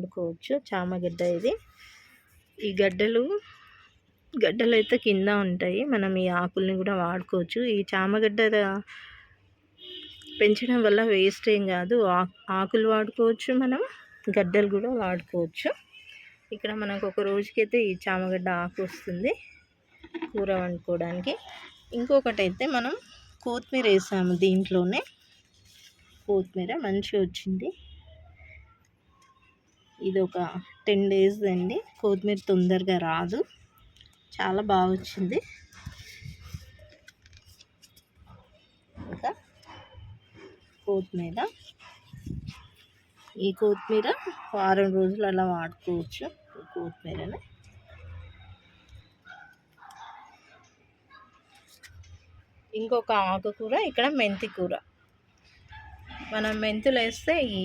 వండుకోవచ్చు. చామగడ్డ ఇది. ఈ గడ్డలు అయితే కింద ఉంటాయి. మనం ఈ ఆకుల్ని కూడా వాడుకోవచ్చు. ఈ చామగడ్డ పెంచడం వల్ల వేస్ట్ ఏం కాదు. ఆకులు వాడుకోవచ్చు, మనం గడ్డలు కూడా వాడుకోవచ్చు. ఇక్కడ మనకు ఒక రోజుకైతే ఈ చామగడ్డ ఆకు వస్తుంది కూర వండుకోవడానికి. ఇంకొకటి అయితే మనం కొత్తిమీర వేసాము దీంట్లోనే. కొత్తిమీర మంచిగా వచ్చింది. ఇది ఒక 10 days అండి. కొత్తిమీర తొందరగా రాదు, చాలా బాగా వచ్చింది. ఇంకా కొత్తిమీర, ఈ కొత్తిమీర వారం రోజులు అలా వాడుకోవచ్చు. కొత్తిమీరని ఇంకొక ఆకుకూర ఇక్కడ మెంతి కూర. మనం మెంతులు వేస్తే ఈ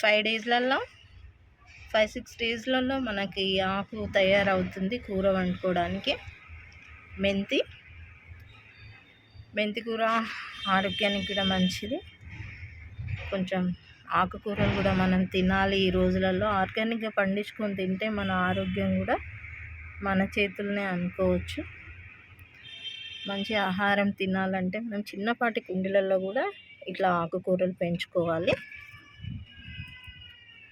5-6 daysలలో మనకి ఈ ఆకు తయారవుతుంది కూర వండుకోవడానికి. మెంతి కూర ఆరోగ్యానికి కూడా మంచిది. కొంచెం ఆకుకూరలు కూడా మనం తినాలి ఈ రోజులలో. ఆర్గానిక్గా పండించుకొని తింటే మన ఆరోగ్యం కూడా మన చేతుల్నే అనుకోవచ్చు. మంచి ఆహారం తినాలంటే మనం చిన్నపాటి కుండీలలో కూడా ఇట్లా ఆకుకూరలు పెంచుకోవాలి.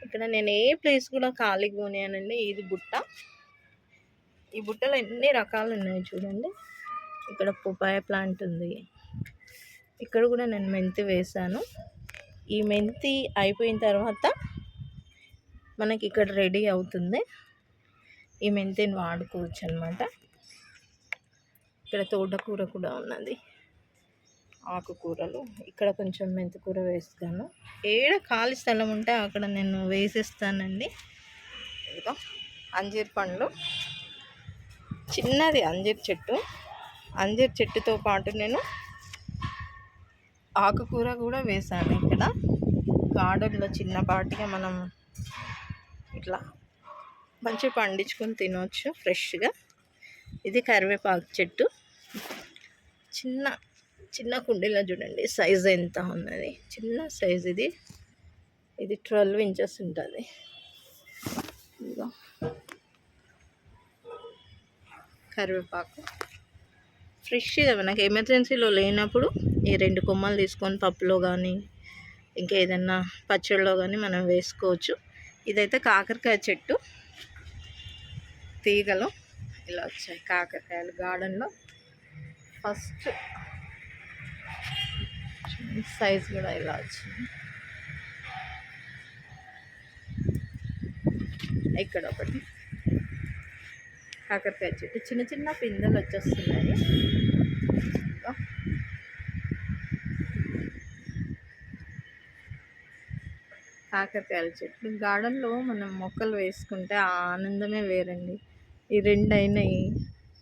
ఇక్కడ నేను ఏ ప్లేస్ కూడా ఖాళీగా కొనియానండి. ఇది బుట్ట. ఈ బుట్టలో ఎన్ని రకాలు ఉన్నాయి చూడండి. ఇక్కడ పొపాయ ప్లాంట్ ఉంది. ఇక్కడ కూడా నేను మెంతి వేసాను. ఈ మెంతి అయిపోయిన తర్వాత మనకి ఇక్కడ రెడీ అవుతుంది. ఈ మెంతిని వాడుకోవచ్చు అన్నమాట. ఇక్కడ తోటకూర కూడా ఉన్నది, ఆకుకూరలు. ఇక్కడ కొంచెం మెంతికూర వేస్తాను. ఏడ ఖాళీ స్థలం ఉంటే అక్కడ నేను వేసేస్తానండి. ఇదిగో అంజీర్ పండ్లు, చిన్నది అంజీర్ చెట్టుతో పాటు నేను ఆకుకూర కూడా వేసాను. ఇక్కడ గార్డెన్లో చిన్నపాటిగా మనం ఇట్లా మంచిగా పండించుకొని తినవచ్చు ఫ్రెష్గా. ఇది కరివేపాకు చెట్టు. చిన్న కుండీలో చూడండి సైజ్ ఎంత ఉన్నది. చిన్న సైజ్ ఇది 12 inches ఉంటుంది. ఇదిగో కరివేపాకు ఫ్రెష్గా మనకి ఎమర్జెన్సీలో లేనప్పుడు ఈ 2 కొమ్మలు తీసుకొని పప్పులో కానీ ఇంకా ఏదన్నా పచ్చడిలో కానీ మనం వేసుకోవచ్చు. ఇదైతే కాకరకాయ చెట్టు. తీగలు ఇలా వచ్చాయి కాకరకాయలు గార్డెన్లో. ఫస్ట్ సైజ్ కూడా ఇలా వచ్చింది. ఇక్కడ ఒకటి కాకరకాయ చెట్టు, చిన్న పిందెలు వచ్చేస్తున్నాయి. కాకరకాయల చెట్లు గార్డెన్లో మనం మొక్కలు వేసుకుంటే ఆ ఆనందమే వేరండి. ఈ 2 అయినాయి,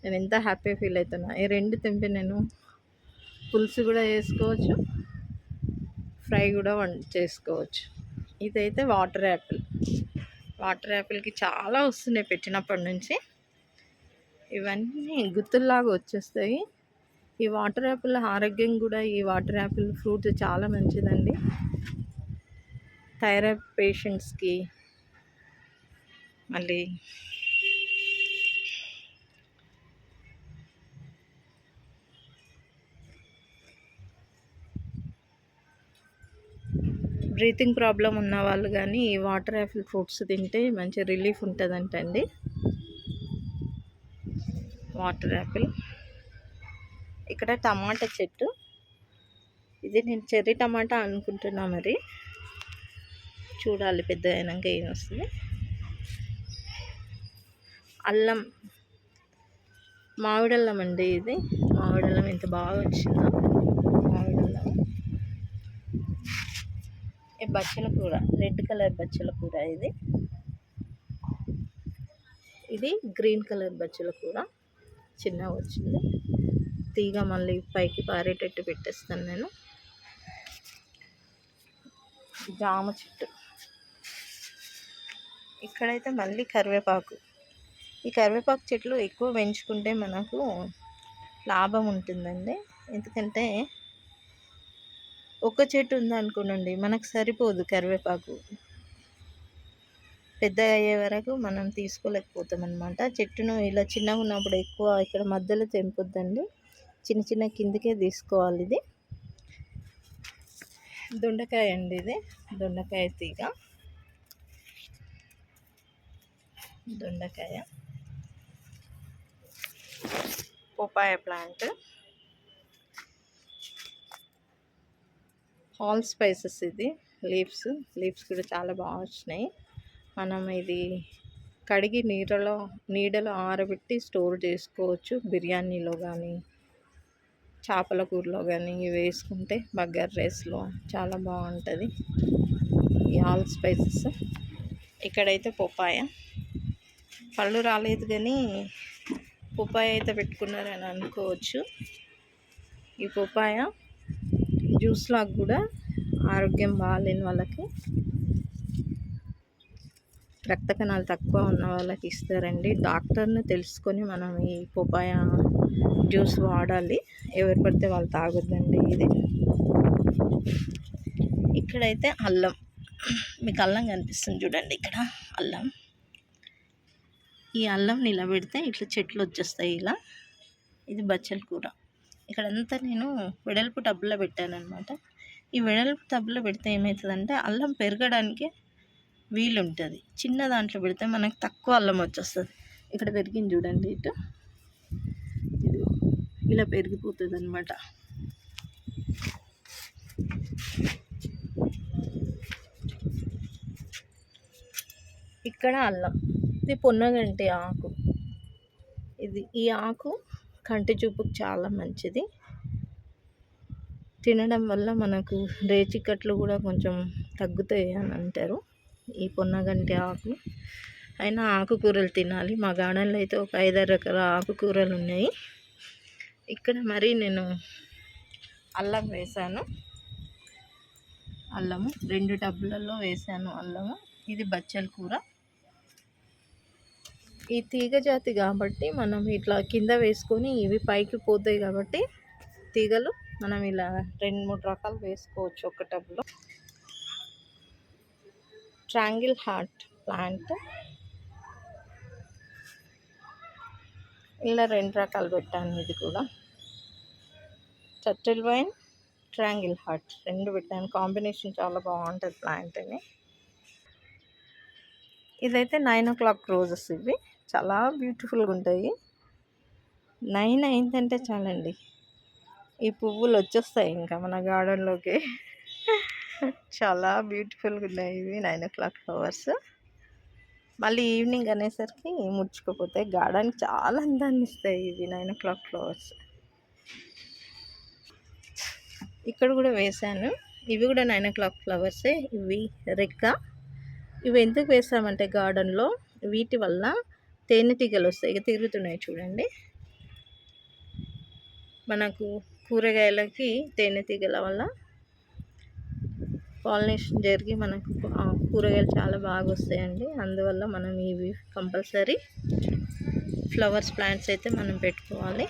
నేను ఎంత హ్యాపీ ఫీల్ అవుతున్నా. ఈ 2 తెంపి నేను పులుసు కూడా వేసుకోవచ్చు, ఫ్రై కూడా చేసుకోవచ్చు. ఇదైతే వాటర్ యాపిల్కి చాలా వస్తున్నాయి పెట్టినప్పటి నుంచి. ఇవన్నీ గుత్తుల్లాగా వచ్చేస్తాయి. ఈ వాటర్ యాపిల్ ఆరోగ్యం కూడా, ఈ వాటర్ యాపిల్ ఫ్రూట్ చాలా మంచిదండి. థైరాయిడ్ పేషెంట్స్కి, మళ్ళీ బ్రీతింగ్ ప్రాబ్లం ఉన్న వాళ్ళు కానీ ఈ వాటర్ యాపిల్ ఫ్రూట్స్ తింటే మంచి రిలీఫ్ ఉంటుందంటండి. Water Apple. ఇక్కడ టమాటా చెట్టు. ఇది నేను చెర్రీ టమాటా అనుకుంటున్నా, మరి చూడాలి పెద్ద అయినాక ఏం వస్తుంది. అల్లం, మామిడల్లం అండి ఇది. మామిడల్లం ఎంత బాగా వచ్చిందో. మామిడల్లం. బచ్చల కూర, రెడ్ కలర్ బచ్చల కూర. ఇది గ్రీన్ కలర్ బచ్చల కూర. చిన్నగా వచ్చింది తీగ, మళ్ళీ పైకి పారేటట్టు పెట్టేస్తాను నేను. జామ చెట్టు. ఇక్కడైతే మళ్ళీ కరివేపాకు. ఈ కరివేపాకు చెట్లు ఎక్కువ పెంచుకుంటే మనకు లాభం ఉంటుందండి. ఎందుకంటే ఒక చెట్టు ఉందనుకోనండి, మనకు సరిపోదు కరివేపాకు. పెద్ద అయ్యే వరకు మనం తీసుకోలేకపోతాం అనమాట. చెట్టును ఇలా చిన్నగా ఉన్నప్పుడు ఎక్కువ ఇక్కడ మధ్యలో తెంపొద్దండి, చిన్న చిన్న కిందకే తీసుకోవాలి. ఇది దొండకాయ అండి, ఇది దొండకాయ తీగ, దొండకాయ, పొపాయ ప్లాంట్, హాల్ స్పైసెస్, ఇది లీవ్స్ కూడా చాలా బాగా వచ్చినాయి. మనం ఇది కడిగి నీడలో ఆరబెట్టి స్టోర్ చేసుకోవచ్చు. బిర్యానీలో కానీ చేపల కూరలో కానీ ఇవి వేసుకుంటే బగ్గర్ రైస్లో చాలా బాగుంటుంది ఈ హాల్ స్పైసెస్. ఇక్కడైతే పొపాయ, పళ్ళు రాలేదు కానీ పొపాయ అయితే పెట్టుకున్నారని అనుకోవచ్చు. ఈ పొపాయ జ్యూస్ లాగా కూడా ఆరోగ్యం బాగాలేని వాళ్ళకి, రక్త కణాలు తక్కువ ఉన్న వాళ్ళకి ఇస్తారండి. డాక్టర్ని తెలుసుకొని మనం ఈ పొపాయ జ్యూస్ వాడాలి, ఎవరు పడితే వాళ్ళు తాగొద్దండి. ఇది ఇక్కడైతే అల్లం, మీకు అల్లం కనిపిస్తుంది చూడండి, ఇక్కడ అల్లం. ఈ అల్లం నిలబెడితే ఇట్లా చెట్లు వచ్చేస్తాయి ఇలా. ఇది బచ్చల కూర. ఇక్కడంతా నేను వెడల్పు టబ్లో పెట్టాను అనమాట. ఈ వెడల్పు టబ్లో పెడితే ఏమవుతుందంటే అల్లం పెరగడానికి వీలుంటుంది. చిన్న దాంట్లో పెడితే మనకు తక్కువ అల్లం వచ్చేస్తుంది. ఇక్కడ పెరిగింది చూడండి, ఇటు ఇది ఇలా పెరిగిపోతుంది అనమాట. ఇక్కడ అల్లం, ఇది పొన్నగంటి ఆకు. ఈ ఆకు కంటి చూపుకు చాలా మంచిది. తినడం వల్ల మనకు రేచికట్లు కూడా కొంచెం తగ్గుతాయి అని అంటారు. ఈ పొన్నగంటి ఆకు అయినా ఆకుకూరలు తినాలి. మా గార్డెన్లో అయితే ఒక 5-6 రకాల ఆకుకూరలు ఉన్నాయి. ఇక్కడ మరి నేను అల్లం వేసాను, అల్లము 2 టబ్బులలో వేసాను అల్లము. ఇది బచ్చల కూర. ఈ తీగ జాతి కాబట్టి మనం ఇట్లా కింద వేసుకొని ఇవి పైకి పోతాయి కాబట్టి తీగలు మనం ఇలా 2-3 రకాలు వేసుకోవచ్చు ఒక టబ్లో. ట్రయాంగిల్ హార్ట్ ప్లాంట్ ఇలా 2 రకాలు పెట్టాను. ఇది కూడా టర్టిల్ వైన్, ట్రయాంగిల్ హార్ట్ 2 పెట్టాను. కాంబినేషన్ చాలా బాగుంటుంది ప్లాంట్ అని. ఇదైతే 9 o'clock రోజెస్. ఇవి చాలా బ్యూటిఫుల్గా ఉంటాయి. 9 అయిందంటే చాలండి, ఈ పువ్వులు వచ్చేస్తాయి ఇంకా మన గార్డెన్లోకి. చాలా బ్యూటిఫుల్గా ఉన్నాయి ఇవి 9 o'clock ఫ్లవర్స్. మళ్ళీ ఈవినింగ్ అనేసరికి ముడుచుకుపోతాయి. గార్డెన్కి చాలా అందాన్ని ఇస్తాయి ఇవి 9 o'clock ఫ్లవర్స్. ఇక్కడ కూడా వేసాను, ఇవి కూడా 9 o'clock ఫ్లవర్సే. ఇవి రెక్క. ఇవి ఎందుకు వేసామంటే గార్డెన్లో వీటి వల్ల తేనెటీగలు వస్తాయి. ఇక తిరుగుతున్నాయి చూడండి. మనకు కూరగాయలకి తేనెటీగల వల్ల పాలినేషన్ జరిగి మనకు కూరగాయలు చాలా బాగా వస్తాయండి. అందువల్ల మనం ఇవి కంపల్సరీ ఫ్లవర్స్ ప్లాంట్స్ అయితే మనం పెట్టుకోవాలి.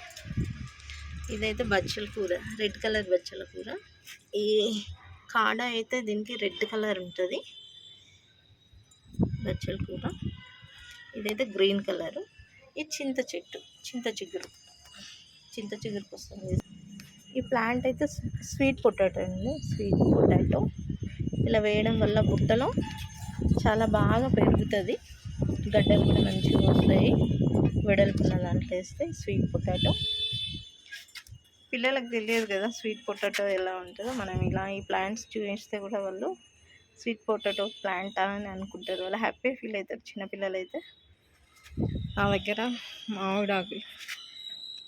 ఇదైతే బచ్చల కూర, రెడ్ కలర్ బచ్చల కూర. ఈ కాడ అయితే దీనికి రెడ్ కలర్ ఉంటుంది బచ్చల కూర. ఇదైతే గ్రీన్ కలరు. ఇది చింత చిగురుకు వస్తుంది. ఈ ప్లాంట్ అయితే స్వీట్ పొటాటో అండి, స్వీట్ పొటాటో. ఇలా వేయడం వల్ల బుట్టలో చాలా బాగా పెరుగుతుంది, గడ్డలు కూడా మంచిగా వస్తాయి. వెడల్పున్న దాంట్లో వేస్తే స్వీట్ పొటాటో. పిల్లలకు తెలియదు కదా స్వీట్ పొటాటో ఎలా ఉంటుందో. మనం ఇలా ఈ ప్లాంట్స్ చూపిస్తే కూడా వాళ్ళు స్వీట్ పొటాటో ప్లాంట్ అని అనుకుంటారు, వాళ్ళు హ్యాపీ ఫీల్ అవుతారు చిన్నపిల్లలు అయితే. నా దగ్గర మామిడాకులు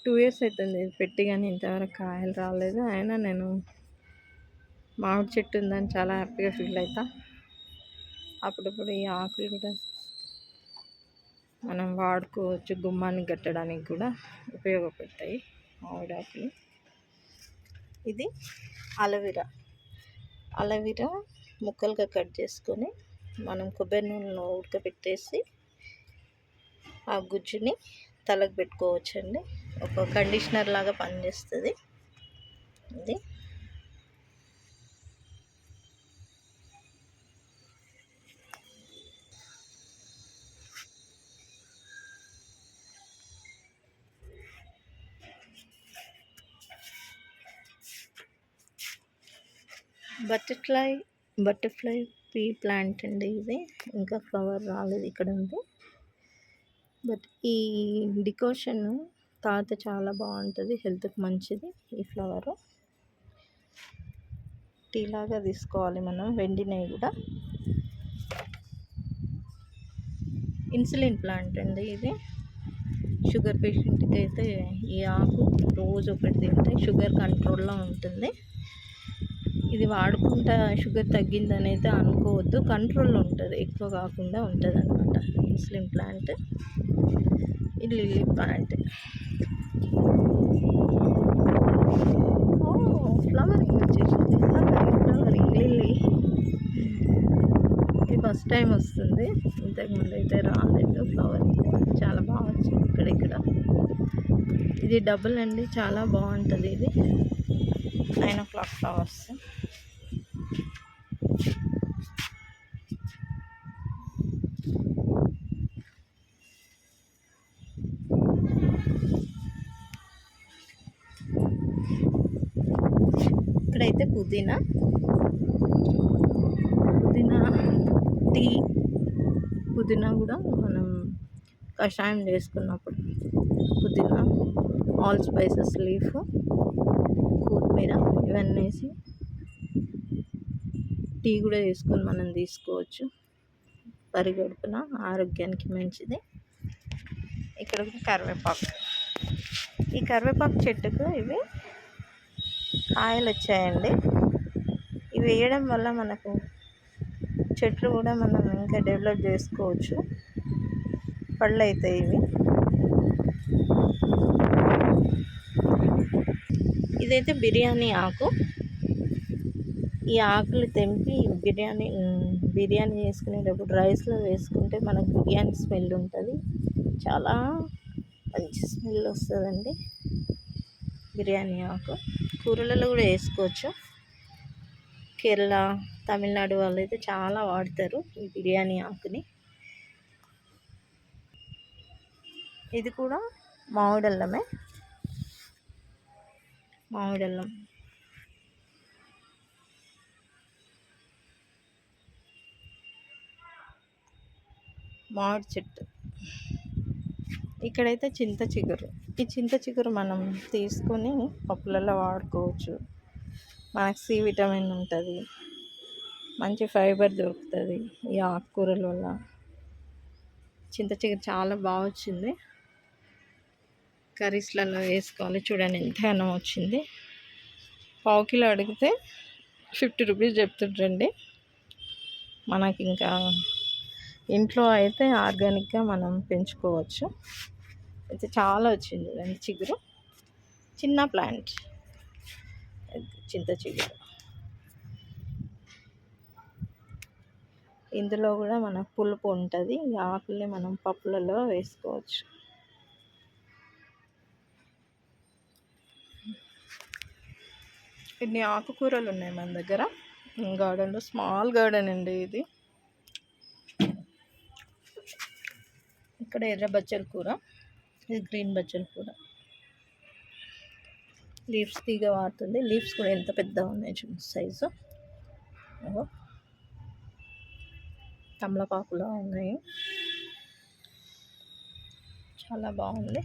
2 years అవుతుంది పెట్టి, కానీ ఇంతవరకు కాయలు రాలేదు. అయినా నేను మామిడి చెట్టు ఉందని చాలా హ్యాపీగా ఫీల్ అవుతా. అప్పుడప్పుడు ఈ ఆకులు కూడా మనం వాడుకోవచ్చు, గుమ్మానికి కట్టడానికి కూడా ఉపయోగపడతాయి మామిడి ఆకులు. ఇది అలవీరా ముక్కలుగా కట్ చేసుకొని మనం కొబ్బరి నూనెలో ఉడకబెట్టేసి ఆ గుజ్జుని తలకు పెట్టుకోవచ్చండి. ఒక కండిషనర్ లాగా పనిచేస్తుంది ఇది. బటర్ఫ్లై బటర్ఫ్లై పీ ప్లాంట్ అండి ఇది. ఇంకా ఫ్లవర్ రాలేదు, ఇక్కడ ఉంది. బట్ ఈ డికోషన్ తాగితే చాలా బాగుంటుంది, హెల్త్కి మంచిది. ఈ ఫ్లవరు టీ లాగా తీసుకోవాలి మనం, వెండి నెయ్యి కూడా. ఇన్సులిన్ ప్లాంట్ అండి ఇది. షుగర్ పేషెంట్కి అయితే ఈ ఆకు రోజు ఒకటి తింటే షుగర్ కంట్రోల్లో ఉంటుంది. ఇది వాడుకుంటా షుగర్ తగ్గిందని అయితే అనుకోవద్దు, కంట్రోల్లో ఉంటుంది, ఎక్కువ కాకుండా ఉంటుంది అనమాట. Insulin plant. ఇది లిల్లీ ప్లాంట్. ఫ్లవరింగ్ వచ్చేసింది, ఫ్లవరింగ్ లిల్లీ. ఇది ఫస్ట్ టైం వస్తుంది, ఇంతకుముందు అయితే రాలేదు. ఫ్లవరింగ్ చాలా బాగా వచ్చింది ఇక్కడ. ఇది డబుల్ అండి, చాలా బాగుంటుంది ఇది. 9 o'clock ఫ్లవర్స్. ఇక్కడైతే పుదీనా టీ. పుదీనా కూడా మనం కషాయం చేసుకున్నప్పుడు పుదీనా, ఆల్ స్పైసెస్ లీఫ్, కొత్తిమీర ఇవన్నీ వేసి టీ కూడా చేసుకొని మనం తీసుకోవచ్చు. పరిగడుపున ఆరోగ్యానికి మంచిది. ఇక్కడ కరివేపాకు. ఈ కరివేపాకు చెట్టుకు ఇవి కాయలు వచ్చాయండి. ఇవి వేయడం వల్ల మనకు చెట్లు కూడా మనం ఇంకా డెవలప్ చేసుకోవచ్చు, పళ్ళు అవుతాయి ఇవి. ఇదైతే బిర్యానీ ఆకు. ఈ ఆకులు తెంపి బిర్యానీ చేసుకునేటప్పుడు రైస్లో వేసుకుంటే మనకు బిర్యానీ స్మెల్ ఉంటుంది, చాలా మంచి స్మెల్ వస్తుందండి. బిర్యానీ ఆకు కూరలలో కూడా వేసుకోవచ్చు. కేరళ, తమిళనాడు వాళ్ళు అయితే చాలా వాడతారు ఈ బిర్యానీ ఆకుని. ఇది కూడా మామిడల్లమే, మామిడల్లం. మామిడి చెట్టు. ఇక్కడైతే చింత చిగురు. ఈ చింత చిగురు మనం తీసుకొని పప్పులలో వాడుకోవచ్చు. మనకు సి విటమిన్ ఉంటుంది, మంచి ఫైబర్ దొరుకుతుంది ఈ ఆకుకూరల వల్ల. చింత చిగురు చాలా బాగా వచ్చింది, కర్రీస్లలో వేసుకోవాలి. చూడండి ఎంతగానో వచ్చింది. 1/2 కిలో అడిగితే 50 రూపీస్ చెప్తుండ్రండి. మనకి ఇంకా ఇంట్లో అయితే ఆర్గానిక్గా మనం పెంచుకోవచ్చు. అయితే చాలా వచ్చింది చూడండి చిగురు. చిన్న ప్లాంట్ చింత చిగురు. ఇందులో కూడా మనకు పులుపు ఉంటుంది. ఈ ఆకుల్ని మనం పప్పులలో వేసుకోవచ్చు. ఇన్ని ఆకుకూరలు ఉన్నాయి మన దగ్గర గార్డెన్లో. స్మాల్ గార్డెన్ అండి ఇది. ఇక్కడ ఎర్ర బచ్చల కూర, ఇది గ్రీన్ బచ్చల కూర. లీవ్స్ తీగ వాడుతుంది. లీవ్స్ కూడా ఎంత పెద్దగా ఉన్నాయి చూడండి సైజు. తమలపాకులా ఉన్నాయి, చాలా బాగుంది.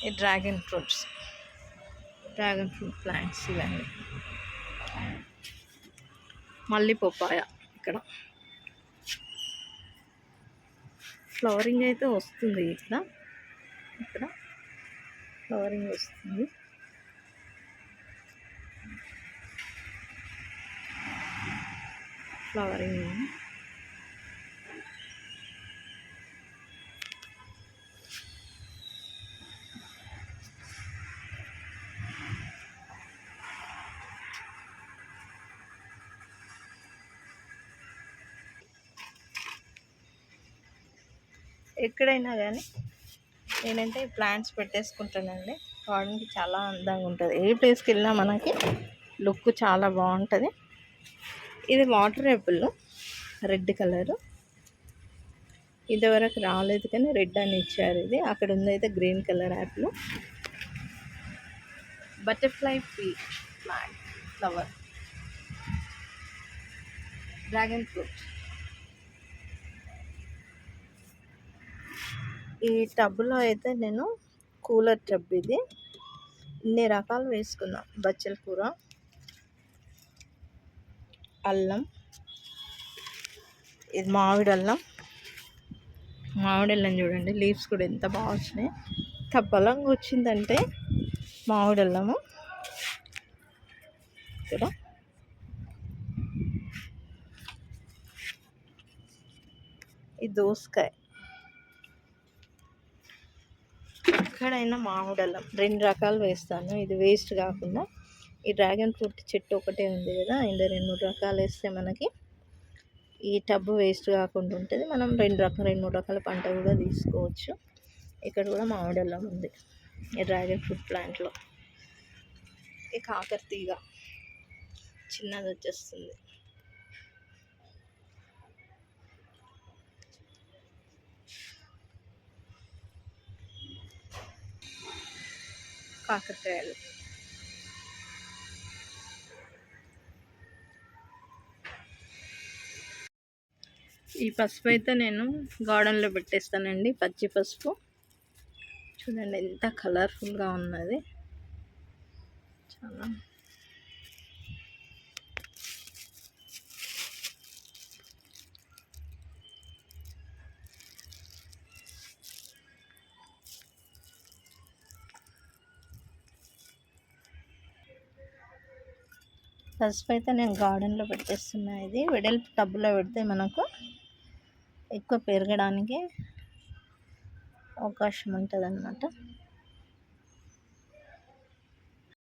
ఈ డ్రాగన్ ఫ్రూట్ ప్లాంట్స్ ఇవన్నీ. మళ్ళీ పప్పాయ. ఇక్కడ ఫ్లవరింగ్ అయితే వస్తుంది, ఇక్కడ ఫ్లవరింగ్ వస్తుంది. ఫ్లవరింగ్ ఎక్కడైనా కానీ నేనంటే ప్లాంట్స్ పెట్టేసుకుంటానండి. గార్డెన్కి చాలా అందంగా ఉంటుంది. ఏ ప్లేస్కి వెళ్ళినా మనకి లుక్ చాలా బాగుంటుంది. ఇది వాటర్ యాపిల్, రెడ్ కలరు. ఇదివరకు రాలేదు కానీ రెడ్ అని ఇచ్చారు. ఇది అక్కడ ఉందైతే green colour apple. Butterfly pea plant flower dragon fruit. ఈ టబ్లో అయితే నేను కూలర్ టబ్ ఇది, ఇన్ని రకాలు వేసుకున్నా. బచ్చల కూర, అల్లం, ఇది మామిడి అల్లం. మామిడి అల్లం చూడండి, లీవ్స్ కూడా ఎంత బాగా వచ్చినాయి. ఎంత బలంగా వచ్చిందంటే మామిడి అల్లము. ఇక్కడ ఈ దోసకాయ, ఎక్కడైనా మామిడి అల్లం 2 రకాలు వేస్తాను. ఇది వేస్ట్ కాకుండా. ఈ డ్రాగన్ ఫ్రూట్ చెట్టు ఒకటే ఉంది కదా, ఇందులో 2-3 రకాలు వేస్తే మనకి ఈ టబ్బు వేస్ట్ కాకుండా ఉంటుంది. మనం 2-3 రకాల పంట కూడా తీసుకోవచ్చు. ఇక్కడ కూడా మామిడి అల్లం ఉంది ఈ డ్రాగన్ ఫ్రూట్ ప్లాంట్లో. ఈ కాకరతీగ చిన్నది వచ్చేస్తుంది. కాకరకాయలు, ఈ పసుపు అయితే నేను గార్డెన్లో పెట్టేస్తానండి. పచ్చి పసుపు చూడండి ఎంత కలర్ఫుల్గా ఉన్నది. చాలా పసుపు అయితే నేను గార్డెన్లో పెట్టేస్తున్నా. ఇది వెడల్పు టబ్బులో పెడితే మనకు ఎక్కువ పెరగడానికి అవకాశం ఉంటుంది అన్నమాట.